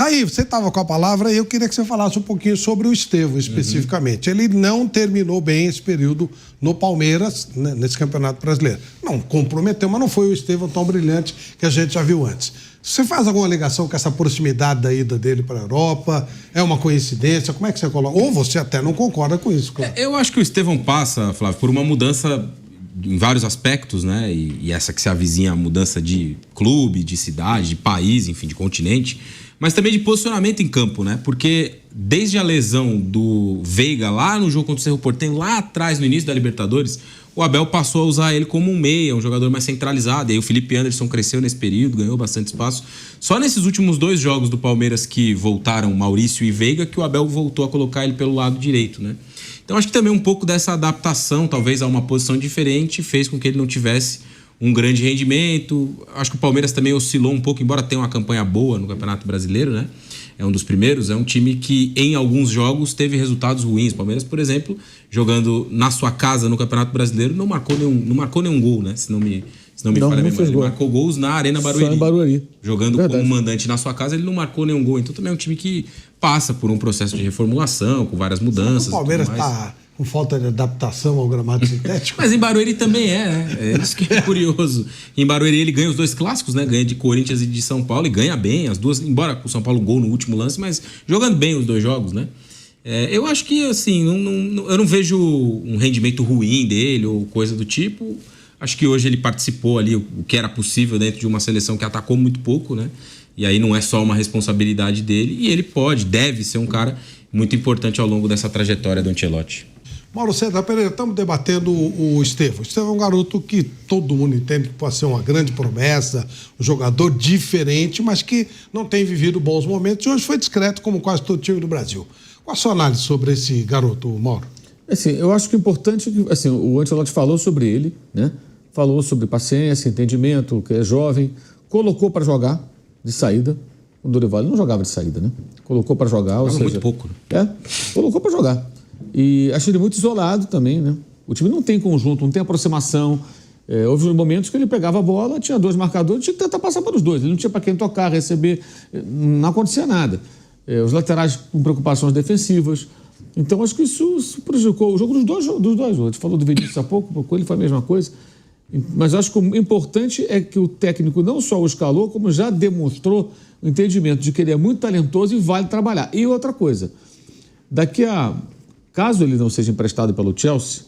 Raí, você estava com a palavra e eu queria que você falasse um pouquinho sobre o Estevão, especificamente. Ele não terminou bem esse período no Palmeiras, né, nesse Campeonato Brasileiro. Não comprometeu, mas não foi o Estevão tão brilhante que a gente já viu antes. Você faz alguma ligação com essa proximidade da ida dele para a Europa? É uma coincidência? Como é que você coloca? Ou você até não concorda com isso? Claro. Eu acho que o Estevão passa, Flávio, por uma mudança em vários aspectos, né? E essa que se avizinha a mudança de clube, de cidade, de país, enfim, de continente, mas também de posicionamento em campo, né? Porque desde a lesão do Veiga lá no jogo contra o Cerro Porteño, lá atrás, no início da Libertadores, o Abel passou a usar ele como um meia, um jogador mais centralizado. E aí o Felipe Anderson cresceu nesse período, ganhou bastante espaço. Só nesses últimos 2 jogos do Palmeiras que voltaram Maurício e Veiga, que o Abel voltou a colocar ele pelo lado direito, né? Então acho que também um pouco dessa adaptação, talvez a uma posição diferente, fez com que ele não tivesse um grande rendimento. Acho que o Palmeiras também oscilou um pouco, embora tenha uma campanha boa no Campeonato Brasileiro, né? É um dos primeiros, é um time que em alguns jogos teve resultados ruins. O Palmeiras, por exemplo, jogando na sua casa no Campeonato Brasileiro, não marcou nenhum gol, né? Se não me falha a memória. Ele marcou gols na Arena Barueri. Só em Barueri. Jogando como mandante na sua casa, ele não marcou nenhum gol. Então também é um time que passa por um processo de reformulação, com várias mudanças. O Palmeiras está com falta de adaptação ao gramado sintético. Mas em Barueri também né? É isso que é curioso. Em Barueri ele ganha os 2 clássicos, né? Ganha de Corinthians e de São Paulo e ganha bem as duas, embora com o São Paulo gol no último lance, mas jogando bem os 2 jogos, né? Eu acho que, assim, eu não vejo um rendimento ruim dele ou coisa do tipo. Acho que hoje ele participou ali o que era possível dentro de uma seleção que atacou muito pouco, né? E aí não é só uma responsabilidade dele. E ele deve ser um cara muito importante ao longo dessa trajetória do Ancelotti. Mauro César Pereira, estamos debatendo o Estevão. O Estevão é um garoto que todo mundo entende que pode ser uma grande promessa, um jogador diferente, mas que não tem vivido bons momentos e hoje foi discreto como quase todo time do Brasil. Qual a sua análise sobre esse garoto, Mauro? Assim, eu acho que é importante que assim, o Ancelotti falou sobre ele, né? Falou sobre paciência, entendimento, que é jovem, colocou para jogar de saída. O Dorival não jogava de saída, né? Colocou para jogar, ou seja, muito pouco. Né? Colocou para jogar. E achei ele muito isolado também, né? O time não tem conjunto, não tem aproximação. Houve momentos que ele pegava a bola, tinha 2 marcadores, tinha que tentar passar para os 2. Ele não tinha para quem tocar, receber, não acontecia nada. Os laterais com preocupações defensivas. Então, acho que isso prejudicou o jogo dos dois. A gente falou do Vinícius há pouco, com ele foi a mesma coisa. Mas acho que o importante é que o técnico não só o escalou, como já demonstrou o entendimento de que ele é muito talentoso e vale trabalhar. E outra coisa, caso ele não seja emprestado pelo Chelsea,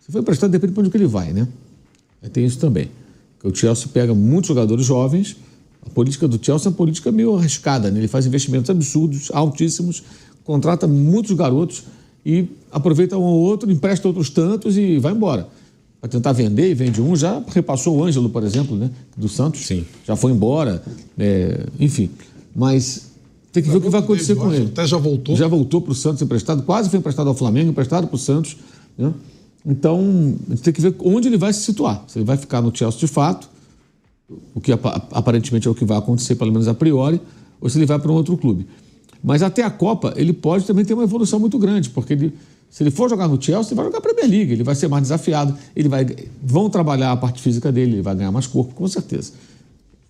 se for emprestado, depende de onde que ele vai, né? Aí tem isso também. Porque o Chelsea pega muitos jogadores jovens. A política do Chelsea é uma política meio arriscada, né? Ele faz investimentos absurdos, altíssimos, contrata muitos garotos e aproveita um ou outro, empresta outros tantos e vai embora. Para tentar vender, e vende um, já repassou o Ângelo, por exemplo, né? Do Santos. Sim. Já foi embora, enfim. Mas tem que ver o que vai acontecer com ele. Até já voltou. Já voltou para o Santos emprestado, quase foi emprestado ao Flamengo, emprestado para o Santos, né? Então, a gente tem que ver onde ele vai se situar. Se ele vai ficar no Chelsea de fato, o que aparentemente é o que vai acontecer, pelo menos a priori, ou se ele vai para um outro clube. Mas até a Copa, ele pode também ter uma evolução muito grande, porque se ele for jogar no Chelsea, ele vai jogar a Premier League, ele vai ser mais desafiado, vão trabalhar a parte física dele, ele vai ganhar mais corpo, com certeza.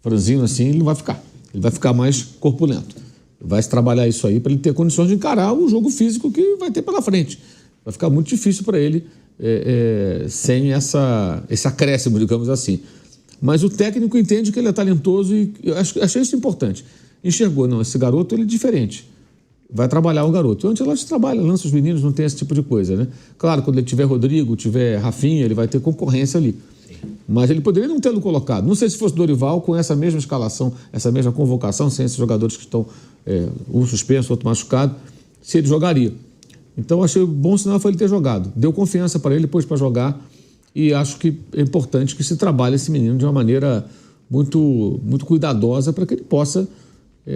Franzino assim, ele não vai ficar. Ele vai ficar mais corpulento. Vai se trabalhar isso aí para ele ter condições de encarar o jogo físico que vai ter pela frente. Vai ficar muito difícil para ele sem esse acréscimo, digamos assim. Mas o técnico entende que ele é talentoso e eu achei isso importante. Enxergou, não, esse garoto ele é diferente. Vai trabalhar o garoto. E o Ancelotti trabalha, lança os meninos, não tem esse tipo de coisa, né? Claro, quando ele tiver Rodrigo, tiver Rafinha, ele vai ter concorrência ali. Mas ele poderia não tê-lo colocado. Não sei se fosse Dorival com essa mesma escalação, essa mesma convocação, sem esses jogadores que estão um suspenso, outro machucado, se ele jogaria. Então, achei bom sinal foi ele ter jogado. Deu confiança para ele, pôs para jogar. E acho que é importante que se trabalhe esse menino de uma maneira muito, muito cuidadosa para que ele possa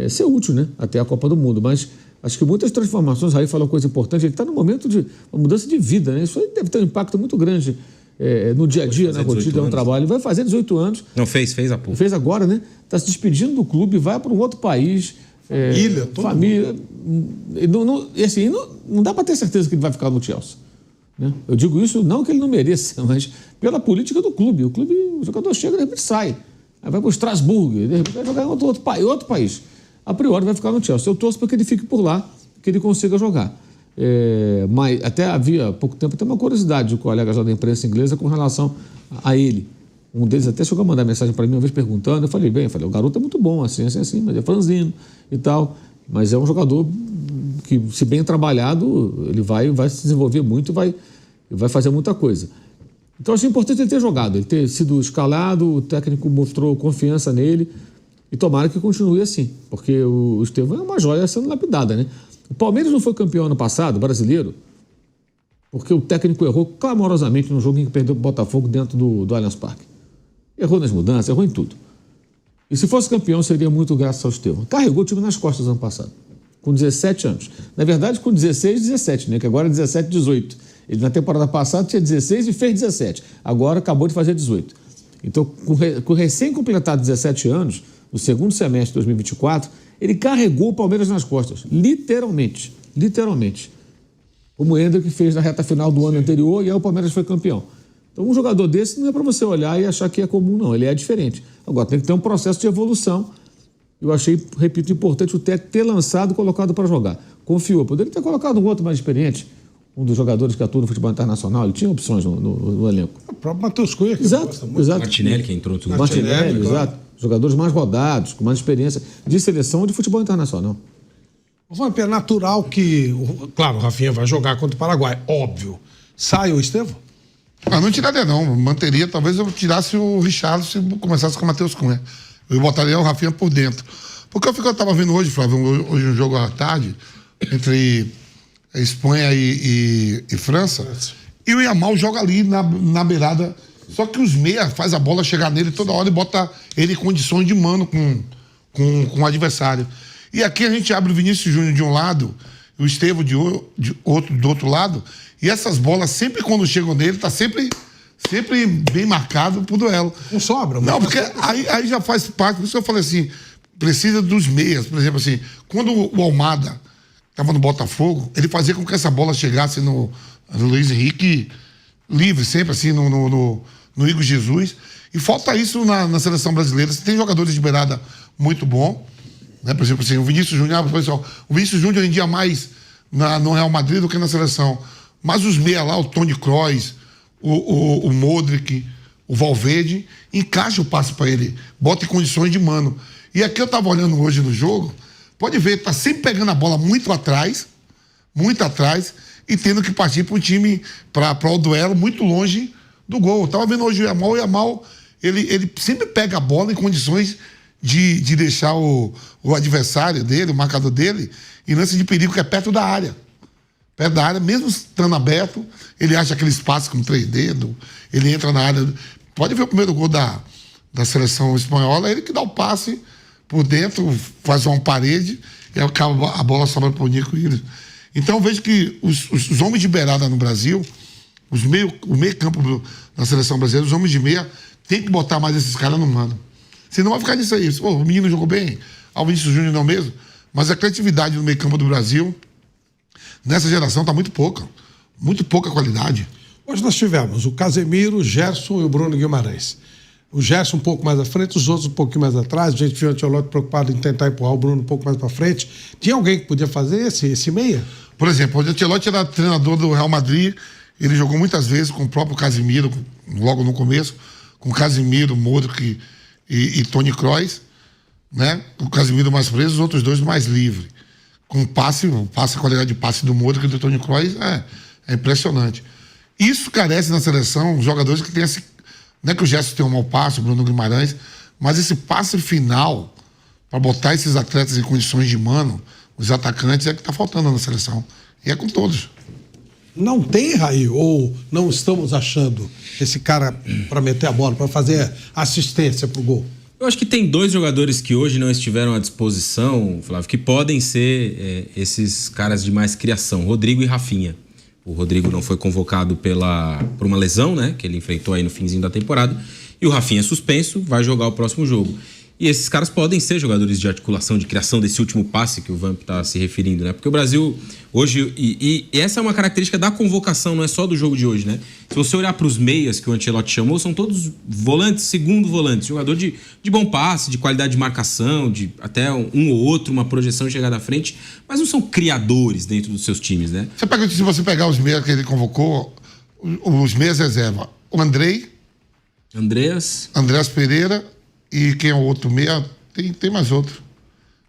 ser útil, né? Até a Copa do Mundo. Mas acho que muitas transformações, aí falou uma coisa importante, ele está no momento de uma mudança de vida, né? Isso aí deve ter um impacto muito grande no dia a dia, na rotina, no trabalho. Ele vai fazer 18 anos. Não fez há pouco. Fez agora, né? Está se despedindo do clube, vai para um outro país. Família. E assim, não dá para ter certeza que ele vai ficar no Chelsea. Né? Eu digo isso não que ele não mereça, mas pela política do clube. O jogador chega e de repente sai. Aí vai para o Strasbourg, de repente vai jogar em outro país. a priori vai ficar no Chelsea. Eu torço para que ele fique por lá, que ele consiga jogar. Mas até havia, há pouco tempo, até uma curiosidade de colegas da imprensa inglesa com relação a ele. Um deles até chegou a mandar mensagem para mim uma vez perguntando. Eu falei, o garoto é muito bom, assim, mas é franzino e tal. Mas é um jogador que, se bem trabalhado, ele vai se desenvolver muito e vai fazer muita coisa. Então, achei importante ele ter jogado, ele ter sido escalado, o técnico mostrou confiança nele e tomara que continue assim, porque o Estevão é uma joia sendo lapidada, né? O Palmeiras não foi campeão ano passado, brasileiro, porque o técnico errou clamorosamente no jogo em que perdeu o Botafogo dentro do Allianz Parque. Errou nas mudanças, errou em tudo. E se fosse campeão, seria muito graças ao Estevão. Carregou o time nas costas ano passado, com 17 anos. Na verdade, com 16, 17, né? Que agora é 17, 18. Ele, na temporada passada, tinha 16 e fez 17. Agora acabou de fazer 18. Então, com recém-completado 17 anos, no segundo semestre de 2024, ele carregou o Palmeiras nas costas. Literalmente. Literalmente. Como o Hendrick fez na reta final do ano anterior, e aí o Palmeiras foi campeão. Então, um jogador desse não é para você olhar e achar que é comum, não. Ele é diferente. Agora, tem que ter um processo de evolução. Eu achei, repito, importante o técnico ter lançado e colocado para jogar. Confiou. Poderia ter colocado um outro mais experiente, um dos jogadores que atua no futebol internacional. Ele tinha opções no elenco. O próprio Matheus Cunha, que gosta muito. Exato. Martinelli, que entrou tudo. Martinelli, exato. Jogadores mais rodados, com mais experiência de seleção de futebol internacional. É natural que... Claro, o Rafinha vai jogar contra o Paraguai, óbvio. Sai o Estevão? Não tiraria, não. Manteria, talvez eu tirasse o Richarlison e começasse com o Matheus Cunha. Eu botaria o Rafinha por dentro. Porque eu estava vendo hoje, Flávio, hoje um jogo à tarde, entre Espanha e França, e o Yamal joga ali na beirada. Só que os meia faz a bola chegar nele toda hora e bota ele em condições de mano com o adversário. E aqui a gente abre o Vinícius Júnior de um lado, o Estevão do outro lado, e essas bolas, sempre quando chegam nele, tá sempre bem marcado pro duelo. Não sobra. Não, porque aí já faz parte, por isso que eu falei assim, precisa dos meias. Por exemplo, assim, quando o Almada estava no Botafogo, ele fazia com que essa bola chegasse no Luiz Henrique livre, sempre assim, no Igor Jesus. E falta isso na seleção brasileira. Você tem jogadores de beirada muito bom, né? Por exemplo, assim, o Vinícius Júnior, pessoal, o Vinícius Júnior hoje em dia mais no Real Madrid do que na seleção. Mas os meia lá, o Toni Kroos, o Modric, o Valverde, encaixa o passe para ele, bota em condições de mano. E aqui eu estava olhando hoje no jogo, pode ver, tá sempre pegando a bola muito atrás, e tendo que partir para o time, para o duelo, muito longe do gol. Eu estava vendo hoje o Yamal, ele sempre pega a bola em condições de deixar o adversário dele, o marcador dele, em lance de perigo, que é perto da área. Perto da área, mesmo estando aberto, ele acha aquele espaço com 3 dedos, ele entra na área. Pode ver o primeiro gol da seleção espanhola, ele que dá o passe por dentro, faz uma parede e acaba a bola sobra para o Nico Williams. Então eu vejo que os homens de beirada no Brasil, o meio campo da seleção brasileira, os homens de meia, tem que botar mais esses caras no mano. Senão vai ficar nisso aí. O menino jogou bem, o Vinícius Júnior não mesmo, mas a criatividade no meio campo do Brasil, nessa geração, está muito pouca qualidade. Hoje nós tivemos o Casemiro, o Gerson e o Bruno Guimarães. O Gerson um pouco mais à frente, os outros um pouquinho mais atrás. A gente viu o Ancelotti preocupado em tentar empurrar o Bruno um pouco mais para frente. Tinha alguém que podia fazer esse meia? Por exemplo, o Ancelotti era treinador do Real Madrid, ele jogou muitas vezes com o próprio Casemiro, logo no começo, com Casemiro, Modric e Toni Kroos, né? O Casemiro mais preso, os outros dois mais livre. Com a qualidade de passe do Modric e do Toni Kroos é impressionante. Isso carece na seleção, os jogadores que têm esse... Não é que o Gerson tem um mau passe, o Bruno Guimarães, mas esse passe final, para botar esses atletas em condições de mano, os atacantes, é que está faltando na seleção. E é com todos. Não tem, Raí, ou não estamos achando esse cara para meter a bola, para fazer assistência pro gol? Eu acho que tem 2 jogadores que hoje não estiveram à disposição, Flávio, que podem ser esses caras de mais criação, Rodrigo e Rafinha. O Rodrigo não foi convocado por uma lesão, né, que ele enfrentou aí no finzinho da temporada, e o Rafinha é suspenso, vai jogar o próximo jogo. E esses caras podem ser jogadores de articulação, de criação desse último passe que o Vamp está se referindo, né? Porque o Brasil Hoje, e essa é uma característica da convocação, não é só do jogo de hoje, né? Se você olhar para os meias que o Ancelotti chamou, são todos volantes, segundo volantes. Jogador de bom passe, de qualidade de marcação, de até um ou outro, uma projeção de chegada à frente, mas não são criadores dentro dos seus times, né? Se você pegar os meias que ele convocou, os meias reserva, o Andreas Pereira e quem é o outro meia, tem mais outro.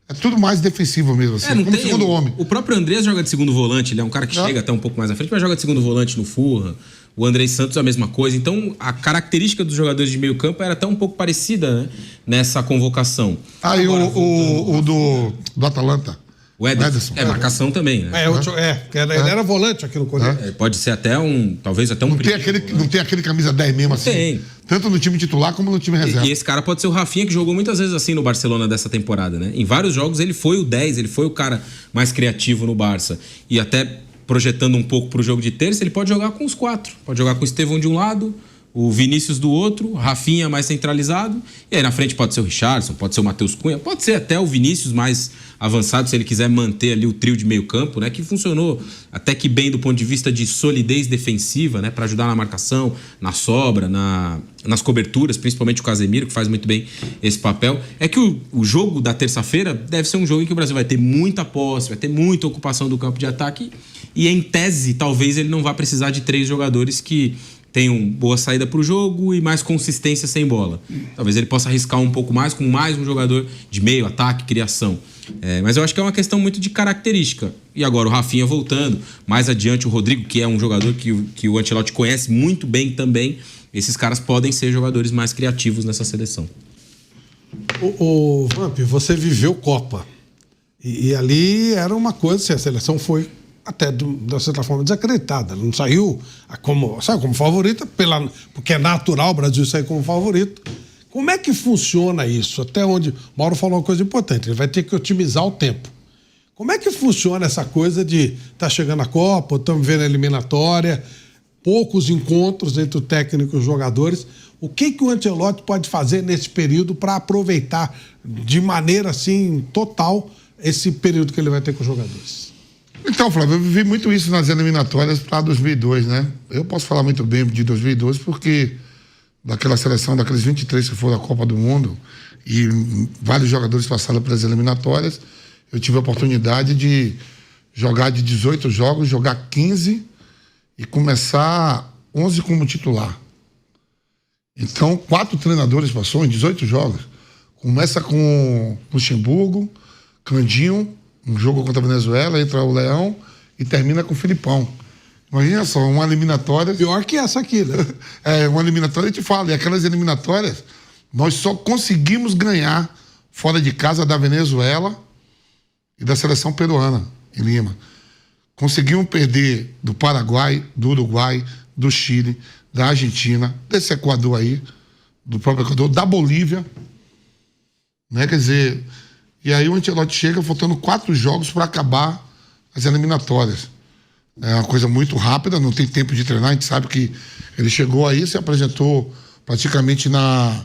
É tudo mais defensivo mesmo, assim, não como tem, segundo homem. O próprio Andrés joga de segundo volante, ele é um cara que chega até um pouco mais à frente, mas joga de segundo volante no Fulham. O Andrei Santos a mesma coisa. Então, a característica dos jogadores de meio campo era até um pouco parecida, né, nessa convocação. E o do Atalanta. O Ederson. Marcação também, né? Ele era volante aqui no Corinthians. Pode ser até talvez até um... Não tem aquele camisa 10 mesmo assim? Tem. Tanto no time titular como no time reserva. E esse cara pode ser o Rafinha, que jogou muitas vezes assim no Barcelona dessa temporada, né? Em vários jogos ele foi o 10, ele foi o cara mais criativo no Barça. E até projetando um pouco pro jogo de terça, ele pode jogar com os 4. Pode jogar com o Estevão de um lado, o Vinícius do outro, Rafinha mais centralizado, e aí na frente pode ser o Richarlison, pode ser o Matheus Cunha, pode ser até o Vinícius mais avançado, se ele quiser manter ali o trio de meio campo, né, que funcionou até que bem do ponto de vista de solidez defensiva, né, para ajudar na marcação, na sobra, nas coberturas, principalmente o Casemiro, que faz muito bem esse papel. É que o jogo da terça-feira deve ser um jogo em que o Brasil vai ter muita posse, vai ter muita ocupação do campo de ataque, e em tese, talvez ele não vá precisar de 3 jogadores que tenham boa saída para o jogo e mais consistência sem bola. Talvez ele possa arriscar um pouco mais com mais um jogador de meio, ataque, criação. Mas eu acho que é uma questão muito de característica. E agora o Rafinha voltando, mais adiante o Rodrigo, que é um jogador que o Ancelotti conhece muito bem também. Esses caras podem ser jogadores mais criativos nessa seleção. O Vamp, você viveu Copa. E ali era uma coisa, assim, a seleção foi até, de certa forma, desacreditada. Ela não saiu como favorita, porque é natural o Brasil sair como favorito. Como é que funciona isso? Até onde... O Mauro falou uma coisa importante, ele vai ter que otimizar o tempo. Como é que funciona essa coisa de tá chegando a Copa, estamos vendo a eliminatória, poucos encontros entre o técnico e os jogadores? O que o Ancelotti pode fazer nesse período para aproveitar de maneira assim total esse período que ele vai ter com os jogadores? Então, Flávio, eu vivi muito isso nas eliminatórias para 2002, né? Eu posso falar muito bem de 2012 porque daquela seleção, daqueles 23 que foram da Copa do Mundo e vários jogadores passaram pelas eliminatórias, eu tive a oportunidade de jogar de 18 jogos, jogar 15 e começar 11 como titular. Então, 4 treinadores passou em 18 jogos. Começa com Luxemburgo, Candinho, um jogo contra a Venezuela, entra o Leão e termina com o Filipão. Imagina só, uma eliminatória... Pior que essa aqui, né? Uma eliminatória, eu te falo, e aquelas eliminatórias, nós só conseguimos ganhar fora de casa da Venezuela e da seleção peruana, em Lima. Conseguimos perder do Paraguai, do Uruguai, do Chile, da Argentina, desse Equador aí, do próprio Equador, da Bolívia, né? Quer dizer... E aí o Ancelotti chega faltando 4 jogos para acabar as eliminatórias. É uma coisa muito rápida, não tem tempo de treinar. A gente sabe que ele chegou aí, se apresentou praticamente na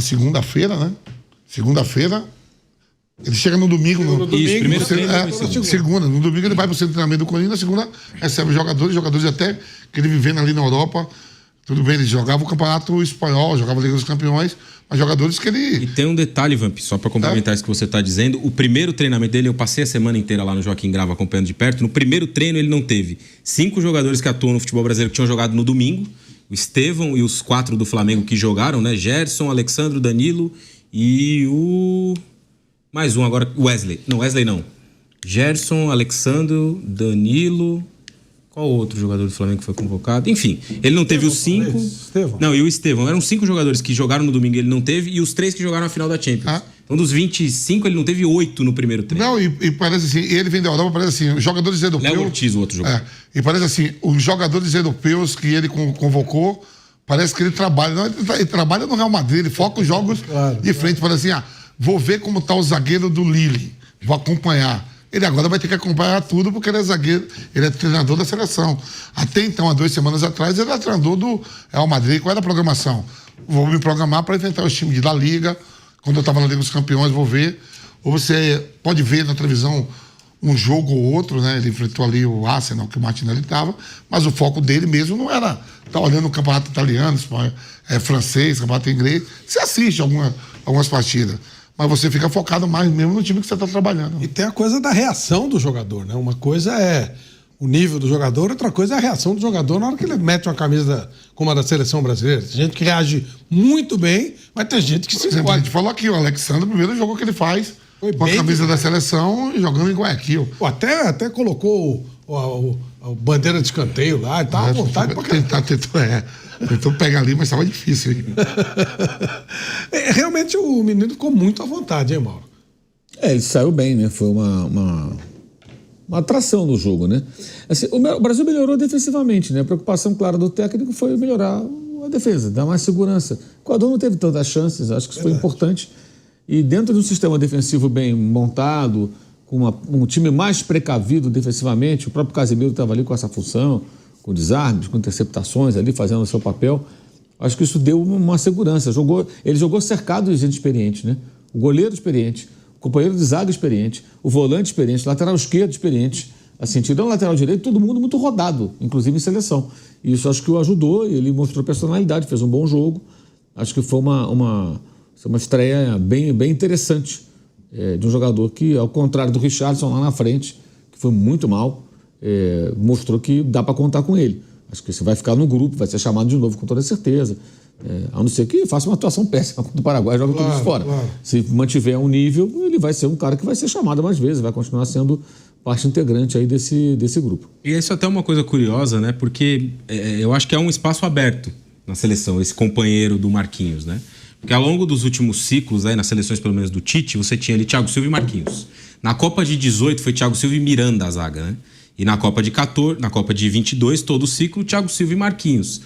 segunda-feira, né? Segunda-feira. Ele chega no domingo. Primeiro treino. Segunda. No domingo ele vai para o centro de treinamento do Corinthians. Na segunda recebe jogadores até que ele vivendo ali na Europa. Tudo bem, ele jogava o Campeonato Espanhol, jogava a Liga dos Campeões, mas jogadores que ele... E tem um detalhe, Vamp, só para complementar isso que você está dizendo. O primeiro treinamento dele, eu passei a semana inteira lá no Joaquim Grava acompanhando de perto. No primeiro treino ele não teve 5 jogadores que atuam no futebol brasileiro que tinham jogado no domingo. O Estevão e os 4 do Flamengo que jogaram, né? Gerson, Alexandro, Danilo e o... Mais um agora, Wesley. Não, Wesley não. Gerson, Alexandro, Danilo... Qual outro jogador do Flamengo que foi convocado? Enfim, ele não teve os 5. Não, e o Estevão. Eram 5 jogadores que jogaram no domingo e ele não teve, e os 3 que jogaram a final da Champions. Então, dos 25, ele não teve 8 no primeiro treino. Não, e parece assim, ele vem da Europa, parece assim, os jogadores europeus... Léo Ortiz, o outro jogador. E parece assim, os jogadores europeus que ele convocou, parece que ele trabalha. Não, ele trabalha no Real Madrid, ele foca os jogos de frente. Parece assim, vou ver como tá o zagueiro do Lille, vou acompanhar. Ele agora vai ter que acompanhar tudo porque ele é zagueiro, ele é treinador da seleção. Até então, há 2 semanas atrás, ele era treinador do Real Madrid. Qual era a programação? Vou me programar para enfrentar os times da Liga. Quando eu estava na Liga dos Campeões, vou ver. Ou você pode ver na televisão um jogo ou outro, né? Ele enfrentou ali o Arsenal, que o Martinelli estava, mas o foco dele mesmo não era estar olhando o campeonato italiano, francês, campeonato inglês. Você assiste algumas partidas, mas você fica focado mais mesmo no time que você está trabalhando. E tem a coisa da reação do jogador, né? Uma coisa é o nível do jogador, outra coisa é a reação do jogador na hora que ele mete uma camisa como a da seleção brasileira. Tem gente que reage muito bem, mas tem gente que Por exemplo, a gente falou aqui, o Alexandre, o primeiro jogo que ele faz com a camisa da seleção jogando em Guayaquil. Pô, até colocou a bandeira de escanteio lá e tava à vontade pra caramba. Tentou pegar ali, mas estava difícil. Realmente o menino ficou muito à vontade, hein, Mauro? Ele saiu bem, né? Foi uma atração no jogo, né? Assim, o Brasil melhorou defensivamente, né? A preocupação clara do técnico foi melhorar a defesa, dar mais segurança. O Equador não teve tantas chances, acho que isso foi importante. E dentro de um sistema defensivo bem montado, com um time mais precavido defensivamente, o próprio Casemiro estava ali com essa função, com desarmes, com interceptações ali, fazendo o seu papel. Acho que isso deu uma segurança. Ele jogou cercado de gente experiente, né? O goleiro experiente, o companheiro de zaga experiente, o volante experiente, o lateral esquerdo experiente. Assim, tirando o lateral direito, todo mundo muito rodado, inclusive em seleção. E isso acho que o ajudou, ele mostrou personalidade, fez um bom jogo. Acho que foi uma estreia bem interessante de um jogador que, ao contrário do Richarlison lá na frente, que foi muito mal, mostrou que dá para contar com ele. Acho que você vai ficar no grupo, vai ser chamado de novo com toda certeza. A não ser que faça uma atuação péssima contra o Paraguai e joga tudo isso fora. Claro. Se mantiver um nível, ele vai ser um cara que vai ser chamado mais vezes, vai continuar sendo parte integrante aí desse grupo. E isso até é uma coisa curiosa, né? Porque eu acho que é um espaço aberto na seleção, esse companheiro do Marquinhos, né? Porque ao longo dos últimos ciclos, aí, nas seleções pelo menos do Tite, você tinha ali Thiago Silva e Marquinhos. Na Copa de 18 foi Thiago Silva e Miranda a zaga, né? E na Copa de 14, na Copa de 22, todo o ciclo, Thiago Silva e Marquinhos.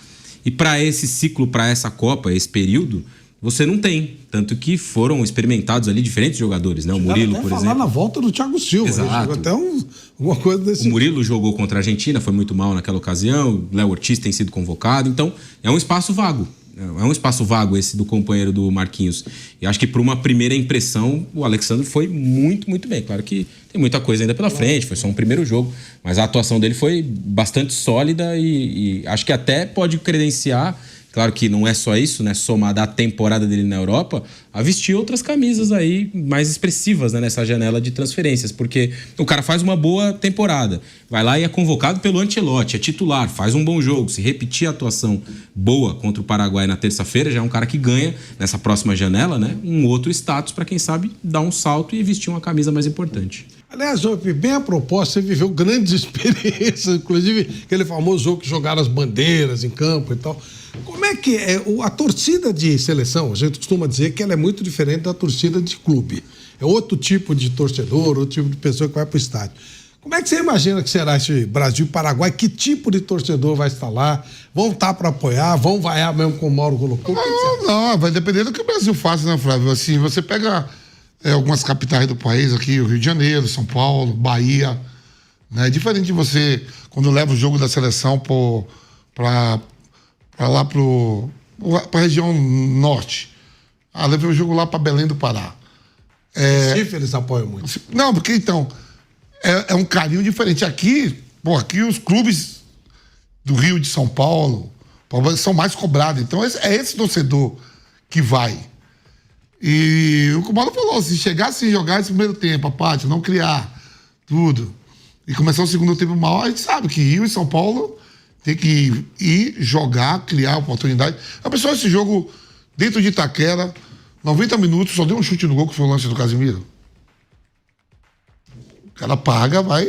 E para esse ciclo, para essa Copa, esse período, você não tem. Tanto que foram experimentados ali diferentes jogadores, né? O Murilo, por exemplo. Na volta do Thiago Silva. Exato. Até alguma coisa desse. O Murilo jogou contra a Argentina, foi muito mal naquela ocasião. O Léo Ortiz tem sido convocado. Então, é um espaço vago. É um espaço vago esse do companheiro do Marquinhos. E acho que por uma primeira impressão, o Alexandre foi muito, muito bem. Claro que tem muita coisa ainda pela frente, foi só um primeiro jogo. Mas a atuação dele foi bastante sólida e acho que até pode credenciar, claro que não é só isso, né? Somada à temporada dele na Europa, a vestir outras camisas aí mais expressivas, né, nessa janela de transferências. Porque o cara faz uma boa temporada, vai lá e é convocado pelo Ancelotti, é titular, faz um bom jogo. Se repetir a atuação boa contra o Paraguai na terça-feira, já é um cara que ganha nessa próxima janela, né, um outro status para quem sabe dar um salto e vestir uma camisa mais importante. Aliás, bem a propósito, você viveu grandes experiências, inclusive aquele famoso jogo que jogaram as bandeiras em campo e tal. Como é que é a torcida de seleção? A gente costuma dizer que ela é muito diferente da torcida de clube. É outro tipo de torcedor, outro tipo de pessoa que vai para o estádio. Como é que você imagina que será esse Brasil e Paraguai? Que tipo de torcedor vai estar lá? Vão estar para apoiar? Vão vaiar mesmo como o Mauro colocou? Não, vai depender do que o Brasil faça, né, Flávio? Assim, você pega algumas capitais do país aqui, o Rio de Janeiro, São Paulo, Bahia, né? É diferente de você, quando leva o jogo da seleção para lá para a região norte. Levei o jogo lá para Belém do Pará. Recife eles apoiam muito. Não, porque então é um carinho diferente. Aqui os clubes do Rio, de São Paulo são mais cobrados. Então é esse torcedor que vai. E o Mauro falou, se chegasse a jogar esse primeiro tempo, a parte, não criar tudo, e começar o segundo tempo mal, a gente sabe que Rio e São Paulo tem que ir jogar, criar oportunidade. A pessoa, esse jogo dentro de Itaquera, 90 minutos, só deu um chute no gol, que foi o lance do Casemiro. O cara paga, vai.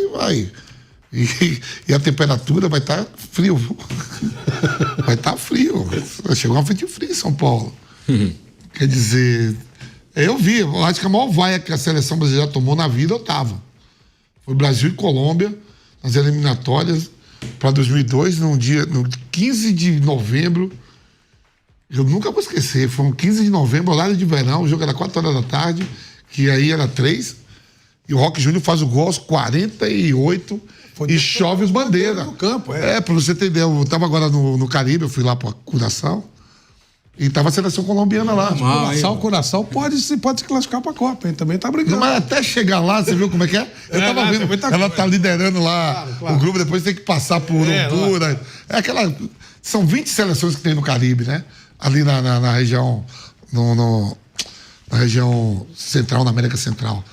E a temperatura vai estar frio. Vai estar frio. Chegou uma frente fria em São Paulo. Quer dizer, eu acho que a maior vaia que a seleção brasileira tomou na vida, eu tava. Foi Brasil e Colômbia, nas eliminatórias, para 2002, no 15 de novembro. Eu nunca vou esquecer, foi um 15 de novembro, horário de verão, o jogo era 4 horas da tarde, que aí era 3, e o Roque Júnior faz o gol aos 48 e chove os bandeiras. No campo, pra você entender, eu estava agora no Caribe, eu fui lá para Curaçao, E tava a seleção colombiana lá. O Curaçao pode se classificar pra Copa, hein? Também tá brigando. Não, mas até chegar lá, você viu como é que é? Eu tava vendo, ela tá liderando lá o grupo, depois tem que passar por Honduras. É aquela... São 20 seleções que tem no Caribe, né? Ali na região... na região central, na América Central.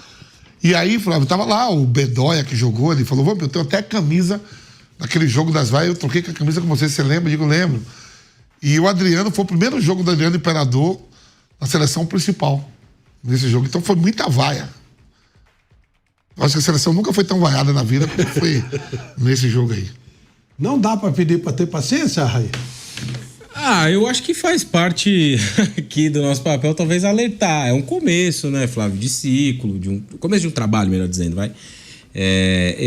E aí, Flávio, tava lá o Bedoya que jogou, ele falou, eu tenho até a camisa daquele jogo das vaias, eu troquei com a camisa com você lembra? Eu digo, lembro. E o Adriano, foi o primeiro jogo do Adriano Imperador na seleção principal nesse jogo. Então foi muita vaia. Eu acho que a seleção nunca foi tão vaiada na vida como foi nesse jogo aí. Não dá pra pedir pra ter paciência, Raí? Eu acho que faz parte aqui do nosso papel, talvez, alertar. É um começo, né, Flávio, de ciclo, começo de um trabalho, melhor dizendo, vai.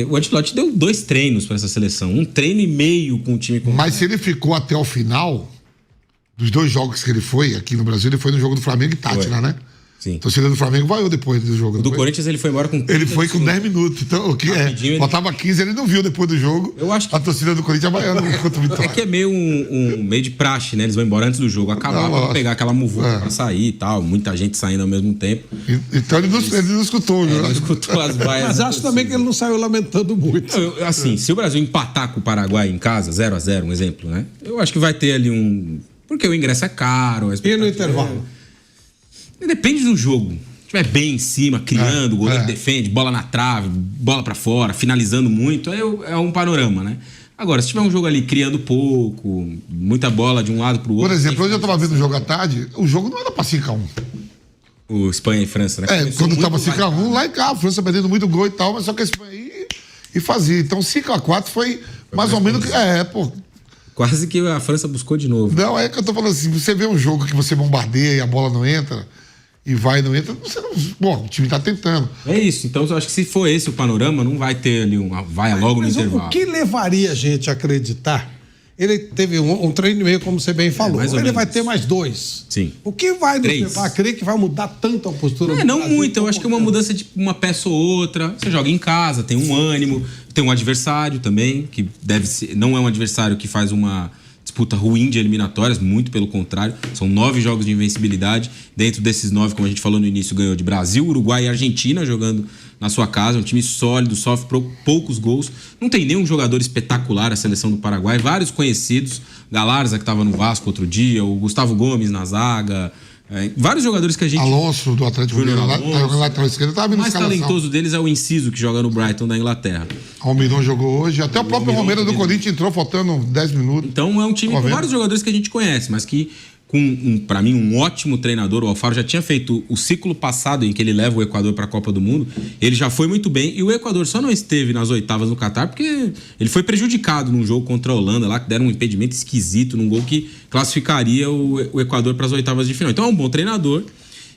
O Ancelotti deu 2 treinos para essa seleção, 1 treino e meio com o time completo. Mas se ele ficou até o final, dos 2 jogos que ele foi aqui no Brasil, ele foi no jogo do Flamengo e Tátira, né? Sim. A torcida do Flamengo vaiou depois do jogo. Do Corinthians ele foi embora com 30 Ele foi com 10 minutos. Então, o que faltava 15, ele não viu depois do jogo. Eu acho que... A torcida do Corinthians vaiando contra o Vitória. É que é meio meio de praxe, né? Eles vão embora antes do jogo acabar pra pegar aquela muvuca pra sair e tal. Muita gente saindo ao mesmo tempo. Então ele não escutou. Ele não escutou as vaias. Mas acho também que ele não saiu lamentando muito. Assim, se o Brasil empatar com o Paraguai em casa, 0-0, um exemplo, né? Eu acho que vai ter ali porque o ingresso é caro. E no intervalo? Depende do jogo. Se estiver bem em cima, criando, o goleiro defende, bola na trave, bola pra fora, finalizando muito, é um panorama, né? Agora, se tiver um jogo ali criando pouco, muita bola de um lado pro outro... Por exemplo, hoje eu tava vendo o jogo à tarde, o jogo não era pra 5-1. O Espanha e França, né? Quando tava 5-1, lá e cá, a França perdendo muito gol e tal, mas só que a Espanha aí e fazia. Então 5-4 foi mais ou menos... Quase que a França buscou de novo. Não, é que eu tô falando assim, você vê um jogo que você bombardeia e a bola não entra... E vai e não entra, você não... Bom, o time tá tentando. É isso. Então, eu acho que se for esse o panorama, não vai ter ali vai logo no intervalo. O que levaria a gente a acreditar? Ele teve um treino e meio, como você bem falou. Ele vai ter mais 2. Sim. O que vai nos 3. levar a crer que vai mudar tanto a postura do não Brasil? muito. Eu acho que é uma mudança de uma peça ou outra. Você joga em casa, tem um ânimo, tem um adversário também, que deve ser... Não é um adversário que faz uma... disputa ruim de eliminatórias, muito pelo contrário. São 9 jogos de invencibilidade. Dentro desses 9, como a gente falou no início, ganhou de Brasil, Uruguai e Argentina jogando na sua casa. Um time sólido, sofre poucos gols. Não tem nenhum jogador espetacular a seleção do Paraguai. Vários conhecidos. Galarza, que estava no Vasco outro dia. O Gustavo Gomes na zaga. Vários jogadores que a gente... Alonso, do Atlético Mineiro, tá jogando lateral esquerdo. O mais talentoso deles é o Inciso, que joga no Brighton da Inglaterra. Almirão jogou hoje. Até o próprio Romero do Corinthians entrou faltando 10 minutos. Então é um time com vários jogadores que a gente conhece, mas que, para mim, um ótimo treinador. O Alfaro já tinha feito o ciclo passado em que ele leva o Equador para a Copa do Mundo. Ele já foi muito bem. E o Equador só não esteve nas oitavas no Catar porque ele foi prejudicado num jogo contra a Holanda lá, que deram um impedimento esquisito num gol que classificaria o Equador para as oitavas de final. Então é um bom treinador,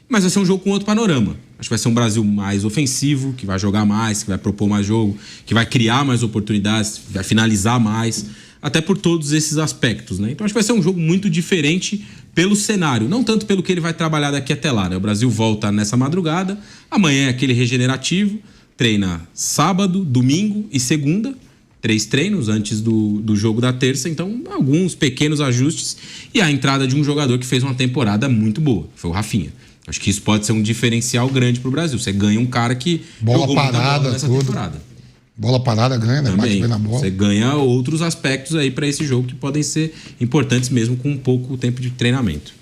mas vai ser um jogo com outro panorama. Acho que vai ser um Brasil mais ofensivo, que vai jogar mais, que vai propor mais jogo, que vai criar mais oportunidades, vai finalizar mais, até por todos esses aspectos, né? Então acho que vai ser um jogo muito diferente pelo cenário, não tanto pelo que ele vai trabalhar daqui até lá, né? O Brasil volta nessa madrugada, amanhã é aquele regenerativo, treina sábado, domingo e segunda, 3 treinos antes do jogo da terça, então alguns pequenos ajustes e a entrada de um jogador que fez uma temporada muito boa, foi o Rafinha. Acho que isso pode ser um diferencial grande pro Brasil. Você ganha um cara que bola parada nessa tudo. temporada. Bola parada ganha, né? Bate bem na bola. Você ganha outros aspectos aí para esse jogo que podem ser importantes mesmo com pouco tempo de treinamento.